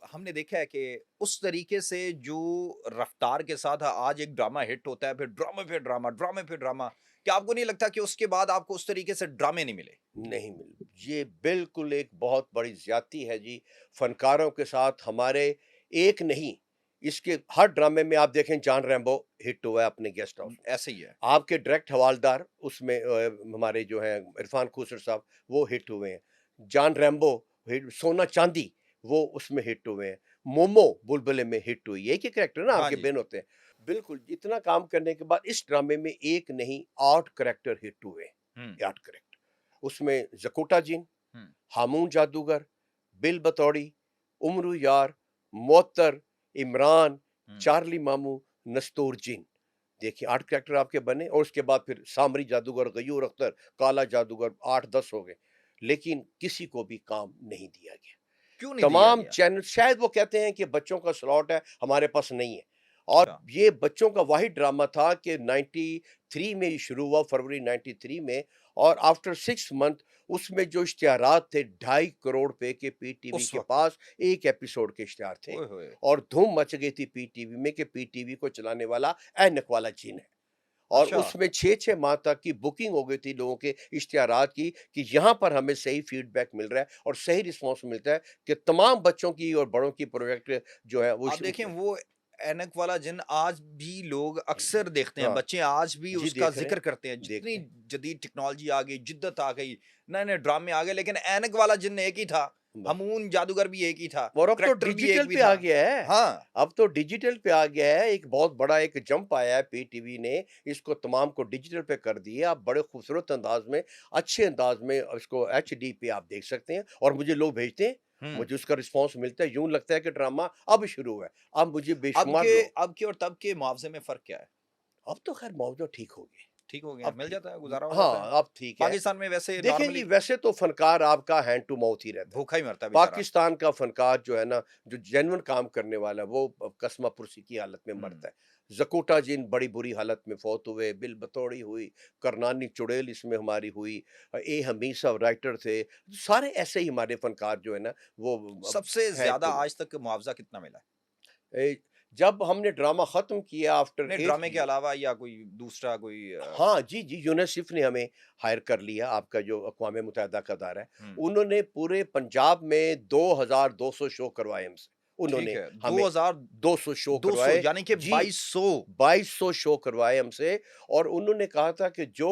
हमने देखा है कि उस तरीके से जो रफ्तार के साथ आज एक ड्रामा हिट होता है, फिर ड्रामे पे ड्रामा, ड्रामे पे ड्रामा, क्या आपको नहीं लगता कि उसके बाद आपको उस तरीके से ड्रामे नहीं मिले? नहीं मिल ये बिल्कुल एक बहुत बड़ी ज़्यादती है जी, फ़नकारों के साथ हमारे एक नहीं, इसके हर ड्रामे में आप देखें जॉन रैम्बो हिट हुआ है अपने गेस्ट हाउस में। ऐसे ही है। आपके डायरेक्ट हवालदार उसमें हमारे जो हैं इरफ़ान खुसर साहब वो हिट हुए हैं। जॉन रैम्बो हिट सोना चांदी वो उसमें हिट हुए हैं। मोमो बुलबुले में हिट हुई है। एक ही कैरेक्टर ना हाँ आपके जी। भिन्न होते हैं। बिल्कुल, इतना काम करने के बाद इस ड्रामे में एक नहीं 8 कैरेक्टर हिट हुए हुँ, हैं। 8 कैरेक्टर। उसमें ज़कूटा जिन, हुँ, हामून जादूगर, बिल बतौड़ी, उमरू यार, मुअत्तर, इमरान, हुँ। चार्ली मामू, नस्तूर जिन। देखिए 8 कैरेक्टर आपके बने और उसके बाद फिर सामरी जादूगर, गयूर अख्तर, काला जादूगर 8-10 हो गए। लेकिन किसी को भी काम नहीं दिया गया। क्यों नहीं दिया तमाम गया? चैनल शायद वो कहते हैं कि बच्चों का स्लॉट है, हमारे पास नहीं है। और अच्छा, ये बच्चों का वाहिद ड्रामा था कि 93 में ये शुरू हुआ, फरवरी 93 में, और आफ्टर 6 मंथ उसमें जो इश्तिहारात थे 2.5 करोड़ रुपए के पीटीवी उस के वक़्त। पास एक एपिसोड के इश्तिहार थे। ओए होए! और धूम मच गई थी पीटीवी में कि पीटीवी को चलाने वाला ऐनक वाला जिन है। और अच्छा, उसमें 6-6 माह तक की बुकिंग हो गई थी लोगों के इश्तिहारात की कि यहाँ पर हमें सही फीडबैक मिल रहा है और सही रिस्पॉन्स मिलता है कि तमाम बच्चों की और बड़ों की प्रोजेक्ट जो है वो आप देखें उसमें। वो ऐनक वाला जिन आज भी लोग अक्सर देखते हैं, हाँ, बच्चे आज भी जी उसका देख रहे ज़िक्र हैं, करते हैं। जितनी देखते हैं। जदीद टेक्नोलॉजी आ गई, जिद्दत आ गई, नए-नए ड्रामे आ गए, लेकिन ऐनक वाला जिन एक ही था, बस। हमून जादूगर भी एक ही था, और अब तो करैक्टर भी डिजिटल एक भी पे आ था। गया है। हाँ, अब तो डिजिटल पे आ गया है, एक बहुत बड़ा एक जंप आया है पीटीवी ने, इसको तमाम को डिजिटल पे कर दिया। आप बड़े खूबसूरत अंदाज़ में, अच्छे अंदाज़ में इसको एचडी पे आप देख सकते हैं और मुझे लोग भेजते हैं, हुँ। मुझे उसका रिस्पॉन्स मिलता है, यूँ लगता है कि ड्रामा अब शुरू हुआ है। अब मुझे अब बेशुमार के लोग। अब के और तब के मुआवज़े में फ़र्क क्या है? अब तो खैर मौजूद ठीक हो गए, ठीक हो गया, अब मिल ठीक। जाता है, गुज़ारा हो जाता है? हाँ, अब ठीक है। पाकिस्तान में वैसे देखें जी, नॉर्मली वैसे तो फ़नकार आपका हैंड टू माउथ ही रहता है। भूखा ही मरता है बेचारा। पाकिस्तान का फ़नकार जो है ना, जो जेन्युइन काम करने वाला है, वो कस्मा पुरसी की हालत में हुँ। मरता है। ज़कूटा जिन बड़ी बुरी हालत में फ़ौत हुए, बिल बतौड़ी हुई, करनानी चुड़ैल इसमें हमारी हुई, ए हमीद साहब राइटर थे। सारे ऐसे ही हमारे फ़नकार जो है ना, वो अब सबसे हैं ज़्यादा कोई नहीं। आज तक मुआवज़ा कितना मिला है? ए, जब हमने ड्रामा ख़त्म किया आफ्टर नहीं, 8 ड्रामे के ईयर। अलावा या कोई दूसरा कोई हाँ, जी, जी, यूनिसेफ ने हमें हायर कर लिया, आपका जो अक़वाम मुत्तहिदा का अदारा है। हुँ, उन्होंने पूरे पंजाब में 2200 शो करवाए हमसे। ठीक उन्होंने है, हमें 200 शो 2200 करवाए। यानी कि जी, 2200। 2200 शो करवाए हमसे और उन्होंने कहा था कि जो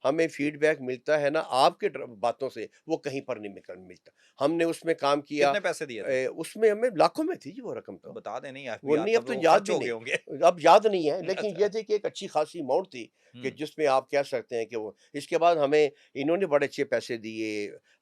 हमें फीडबैक मिलता है ना आपके बातों से, वो कहीं पर नहीं मिलता। हमने उसमें काम किया। कितने पैसे दिए थे? उसमें हमें लाखों में थी जी वो रकम तो तो। बता दें, नहीं वो यार नहीं, अब तब तो तो वो याद खर्च भी हो गए नहीं, होंगे। अब याद नहीं है, लेकिन अच्छा, ये थी कि एक अच्छी खासी अमाउंट थी कि हुँ, जिसमें आप कह सकते हैं कि वो इसके बाद हमें इन्होंने बड़े अच्छे पैसे दिए,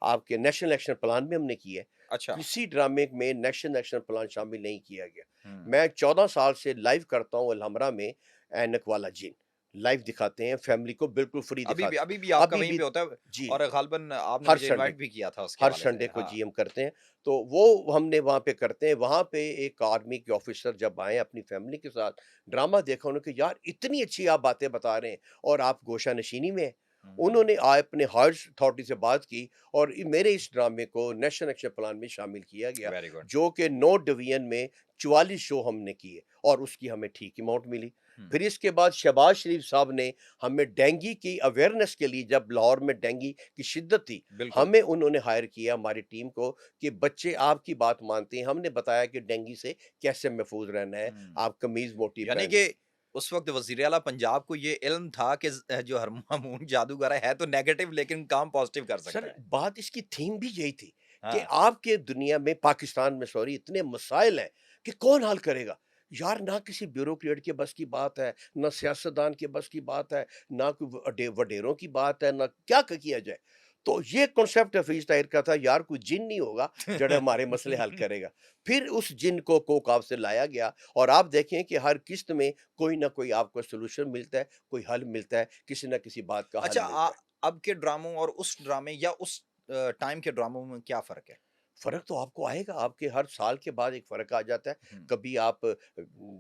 आपके नेशनल एक्शन प्लान भी हमने किए। अच्छा, किसी ड्रामे में नेशनल एक्शन प्लान शामिल नहीं किया गया। हुँ। मैं 14 साल से लाइव करता हूँ अलहमरा में ऐनक वाला जिन। लाइव दिखाते हैं, फैमिली को बिल्कुल फ्री दिखाते अभी भी हैं। आपका अभी वहीं भी पे होता है जी, और ग़ालिबन आपने हर मुझे संडे इनवाइट भी किया था उसके हर हवाले से। संडे को हाँ, जी हम करते हैं। तो वो हमने वहाँ पे करते हैं। वहाँ पे एक आर्मी के ऑफ़िसर जब आए अपनी फ़ैमिली के साथ, ड्रामा देखा उन्होंने कहा, "यार इतनी अच्छी आप बातें बता रहे हैं और आप गोशानशीनी में हैं।" हुँ, उन्होंने अपने हायर्स अथॉरिटी से बात की और मेरे इस ड्रामे को नेशनल एक्शन प्लान में शामिल किया गया, वेरी गुड। जो कि 9 डिवीज़न में 44 शो हमने किए और उसकी हमें ठीक अमाउंट मिली। हुँ, फिर इसके बाद शहबाज शरीफ साहब ने हमें डेंगू की अवेयरनेस के लिए, जब लाहौर में डेंगू की शिद्दत थी, बिल्कुल। हमें उन्होंने हायर किया हमारी टीम को कि बच्चे आपकी बात मानते हैं। हमने बताया कि डेंगू से कैसे महफूज रहना है, हुँ, आप कमीज़ मोटी यानी पहने। कि उस वक़्त वज़ीर आला पंजाब को ये इल्म था कि जो हरमामून जादूगर है तो नेगेटिव लेकिन काम पॉज़िटिव कर सकता सर है। बात इसकी थीम भी यही थी कि हाँ, आपके दुनिया में, पाकिस्तान में सॉरी, इतने मसाइल हैं कि कौन हल करेगा? यार ना किसी ब्यूरोक्रेट के बस की बात है, ना सियासतदान के बस की बात है, ना कोई वडेरों की बात है, ना क्या किया जाए। तो ये कॉन्सेप्ट हफीज ताहिर का था, यार कोई जिन नहीं होगा जो हमारे मसले हल करेगा। फिर उस जिन को कोकाब से लाया गया और आप देखें कि हर किस्त में कोई ना कोई आपको सोल्यूशन मिलता है, कोई हल मिलता है, किसी ना किसी बात का हल अच्छा मिलता है। अब के ड्रामों और उस ड्रामे या उस टाइम के ड्रामों में क्या फ़र्क है? फ़र्क तो आपको आएगा, आपके हर साल के बाद एक फ़र्क आ जाता है। हुँ, कभी आप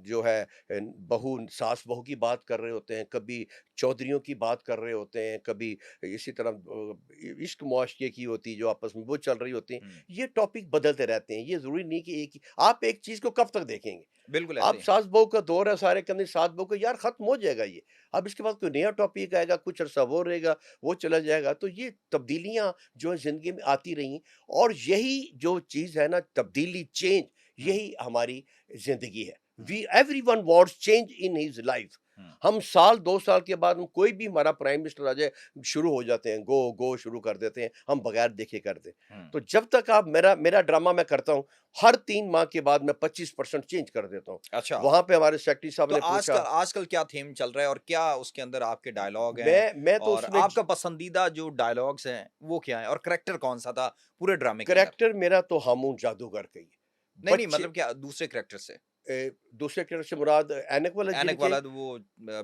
जो है बहू सास-बहू की बात कर रहे होते हैं, कभी चौधरियों की बात कर रहे होते हैं, कभी इसी तरह इश्क मुआशरे की होती है जो आपस में वो चल रही होती हैं। हुँ। ये टॉपिक बदलते रहते हैं, ये ज़रूरी नहीं कि एक ही आप एक चीज़ को कब तक देखेंगे? बिल्कुल ऐसे आप ही है। सास-बहू का दौर है, सारे कहते हैं सास-बहू का यार ख़त्म हो जाएगा ये। अब इसके बाद कोई नया टॉपिक आएगा, कुछ अरसा वो रहेगा, वो चला जाएगा। तो ये तब्दीलियाँ जो है ज़िंदगी में आती रहीं और यही जो चीज़ है ना तब्दीली, चेंज हुँ, यही हमारी ज़िंदगी है। Hmm, we everyone wants change in his life. Hmm, हम साल 2 साल के बाद हम कोई भी हमारा प्राइम मिनिस्टर आ जाए, शुरू हो जाते हैं, गो, गो शुरू कर देते हैं, हम बगैर देखे कर दें। हुँ। तो जब तक आप मेरा मेरा ड्रामा मैं करता हूँ, हर 3 माह के बाद मैं 25% चेंज कर देता हूँ। अच्छा, वहाँ पे हमारे सेक्रेटरी साहब तो ने आजकल पूछा, आजकल क्या थीम चल रहा है और क्या उसके अंदर आपके डायलॉग हैं मैं तो और उसमें आपका पसंदीदा जो डायलॉग्स हैं, वो क्या हैं? और करैक्टर कौन-सा था पूरे ड्रामे के अंदर? करैक्टर मेरा तो हामू जादूगर का ही है। नहीं, नहीं बच्चे मतलब क्या दूसरे करैक्टर से? दूसरे कैरेक्टर से मुराद ऐनक वाला ऐनक जिनके वाला तो वो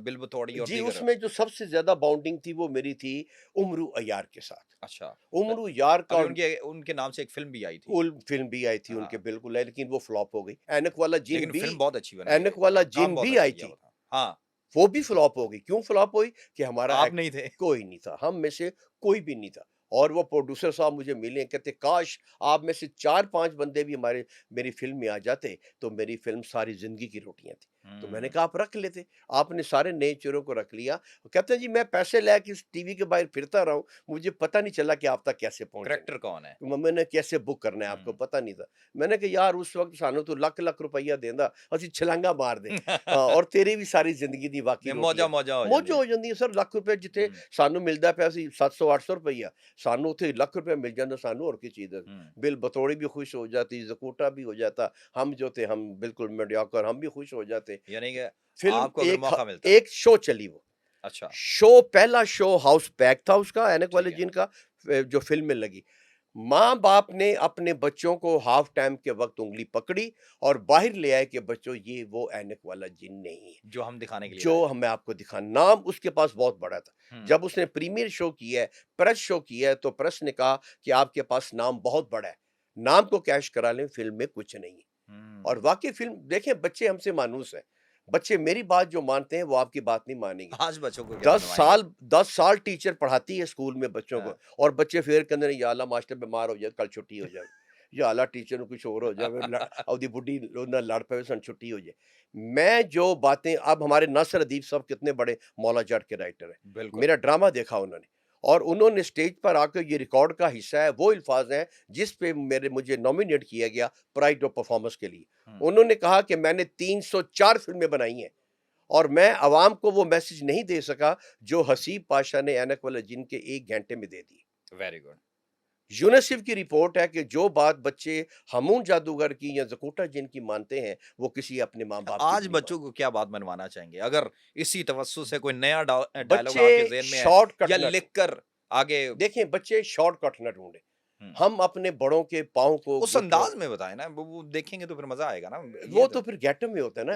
बिल बतौड़ी और जी, दीगर उसमें जो सबसे ज़्यादा बॉन्डिंग थी वो मेरी थी उमरू अय्यार के साथ। अच्छा। अ, उमरू यार का अभी और उनके उनके नाम से एक फ़िल्म भी आई थी। उल फ़िल्म भी आई थी उनके हाँ, बिल्कुल है, लेकिन वो फ्लॉप हो गई। ऐनक वाला जिन लेकिन भी फ़िल्म बहुत अच्छी बनाई ऐनक गई। वाला काम जिन बहुत भी अच्छा आई किया थी, हुआ था। हाँ, वो भी फ्लॉप हो गई। क्यों फ्लॉप हुई? कि हमारा आप एक्ट नहीं थे। कोई नहीं था। हम में से कोई भी नहीं था। और वो प्रोड्यूसर साहब मुझे मिले, कहते काश आप में से 4-5 बंदे भी हमारे मेरी फ़िल्म में आ जाते, तो मेरी फ़िल्म सारी ज़िंदगी की रोटियाँ थी। तो मैंने हुँ, कहा आप रख लेते। आपने सारे नए चेहरों को रख लिया। कहते हैं जी मैं पैसे लेके इस टीवी के बाहर फिरता रहा हूँ, मुझे पता नहीं चला कि आप तक कैसे पहुँचेंगे। करैक्टर कौन है? मैंने कैसे बुक करना है आपको हुँ। पता नहीं था। मैंने कहा यार उस वक़्त सानू तू लख-लख रुपया देंदा, ਅਸੀਂ ਛਲਾਂਗਾ ਮਾਰਦੇ ਔਰ ਤੇਰੀ ਵੀ ਸਾਰੀ ਜ਼ਿੰਦਗੀ ਦੀ ਬਾਕੀ ਨੇ ਰੋਟੀ ਆ। ਮੌਜਾਂ-ਮੌਜਾਂ ਹੋ ਮੌਜ ਜਾਂਦੀਆਂ। ਹੋ ਜਾਂਦੀ ਹੈ ਸਰ ਲੱਖ ਰੁਪਏ ਜਿੱਥੇ हुँ, ਸਾਨੂੰ ਮਿਲਦਾ ਪਿਆ ਸੀ 700-800 ਰੁਪਈਆ, ਸਾਨੂੰ ਉੱਥੇ ਲੱਖ रुपया मिल जाता ਸਾਨੂੰ और क्या चाहिए। हुँ। बिल बतौड़ी भी खुश हो जाती, ज़कूटा भी हो जाता, हम जो थे हम बिल्कुल मीडियोकर हम भी खुश हो जाते। यानी कि आपको फ़िल्म अगर एक ह मौका मिलता। एक शो चली वो। अच्छा, शो पहला शो हाउस पैक था उसका ऐनक ठीक वाले है। जिन का जो फ़िल्म में लगी। माँ-बाप ने अपने बच्चों को हाफ टाइम के वक़्त उँगली पकड़ी और बाहर ले आए कि बच्चों ये वो ऐनक वाला जिन नहीं है, जो हम दिखाने के लिए लाए जो थे। मैं आपको दिखा नाम उसके पास बहुत बड़ा था। हुँ, जब उसने प्रीमियर शो किया है, प्रेस शो किया है, तो प्रेस ने कहा कि आपके पास नाम बहुत बड़ा है, नाम को कैश करा लें, फ़िल्म में कुछ नहीं है। और हुँ। वाक़ई फ़िल्म देखें बच्चे हमसे मानूस हैं। बच्चे मेरी बात जो मानते हैं वो आपकी बात नहीं मानेंगे। आज बच्चों को क्या 10 मनवाएँगे? साल 10 साल टीचर पढ़ाती है स्कूल में बच्चों हाँ। को और बच्चे फिर कहते हैं या अल्लाह मास्टर बीमार हो जाए कल छुट्टी हो जाए। या अल्लाह टीचर ਨੂੰ कुछ और हो जाए ਉਹਦੀ बुढ़ी ਨਾਲ लड़ पवे सन छुट्टी हो जाए। मैं जो बातें अब हमारे नासिर अदीब साहब कितने बड़े मौला जट के राइटर हैं। बिल्कुल। मेरा ड्रामा देखा उन्होंने और उन्होंने स्टेज पर आकर ये रिकॉर्ड का हिस्सा है वो अल्फाज हैं जिस पे मुझे नॉमिनेट किया गया प्राइड ऑफ परफॉर्मेंस के लिए। हुँ। उन्होंने कहा कि मैंने 304 फ़िल्में बनाई हैं और मैं अवाम को वो मैसेज नहीं दे सका जो हसीब पाशा ने ऐनक वाला जिन के 1 घंटे में दे दी। Very good. यूनिसेफ की रिपोर्ट है कि जो बात बच्चे हमून जादूगर की या ज़कूटा जिन की मानते हैं, वो किसी अपने माँ-बाप की आज भी नहीं बच्चों मानते। को क्या बात मनवाना चाहेंगे? अगर इसी तवज्जो से कोई नया डायलॉग बच्चे आपके ज़हन में है शॉर्टकट या ना लिख ढूँढें। कर आगे। देखिए, बच्चे शॉर्टकट ना ढूँढें। हुँ। हम अपने बड़ों के पाँव को उस घुटनों अंदाज़ में बताएँ ना, वो देखेंगे तो फिर मज़ा आएगा ना। ये वो तो तो फिर गेटअप में होता है ना।